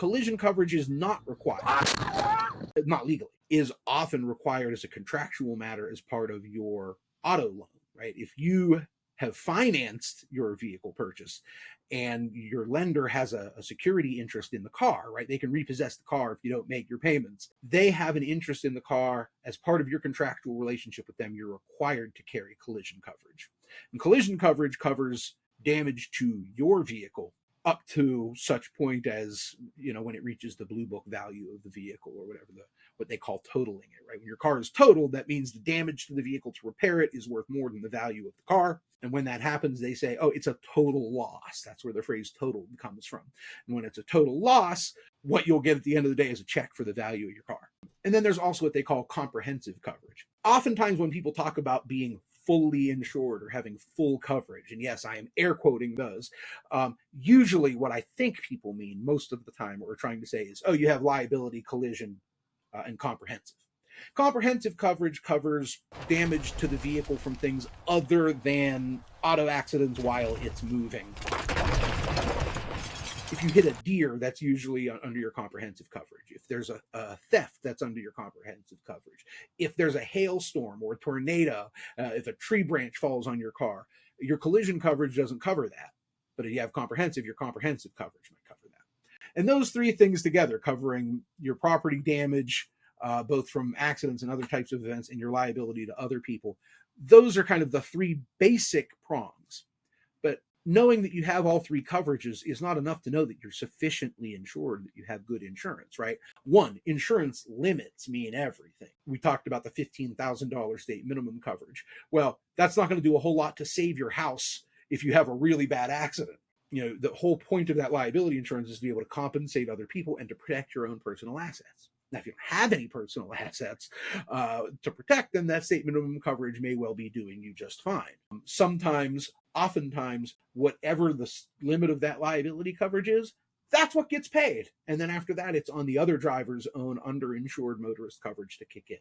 Collision coverage is not required, not legally, is often required as a contractual matter as part of your auto loan, right? If you have financed your vehicle purchase and your lender has a security interest in the car, right? They can repossess the car if you don't make your payments. They have an interest in the car. As part of your contractual relationship with them, you're required to carry collision coverage. And collision coverage covers damage to your vehicle up to such point as, when it reaches the blue book value of the vehicle, or whatever what they call totaling it, right? When your car is totaled, that means the damage to the vehicle to repair it is worth more than the value of the car. And when that happens, they say, oh, it's a total loss. That's where the phrase total comes from. And when it's a total loss, what you'll get at the end of the day is a check for the value of your car. And then there's also what they call comprehensive coverage. Oftentimes when people talk about being fully insured or having full coverage, and yes, I am air quoting those, usually what I think people mean most of the time, what we're trying to say is, oh, you have liability, collision, and comprehensive. Comprehensive coverage covers damage to the vehicle from things other than auto accidents while it's moving. If you hit a deer, that's usually under your comprehensive coverage. If there's a theft, that's under your comprehensive coverage. If there's a hailstorm or a tornado, if a tree branch falls on your car, your collision coverage doesn't cover that. But if you have comprehensive, your comprehensive coverage might cover that. And those three things together, covering your property damage, both from accidents and other types of events, and your liability to other people, those are kind of the three basic prongs. But knowing that you have all three coverages is not enough to know that you're sufficiently insured, that you have good insurance, right? One, insurance limits mean everything. We talked about the $15,000 state minimum coverage. Well, that's not going to do a whole lot to save your house if you have a really bad accident. The whole point of that liability insurance is to be able to compensate other people and to protect your own personal assets. Now, if you don't have any personal assets to protect them, that state minimum coverage may well be doing you just fine. Oftentimes, whatever the limit of that liability coverage is, that's what gets paid. And then after that, it's on the other driver's own underinsured motorist coverage to kick in.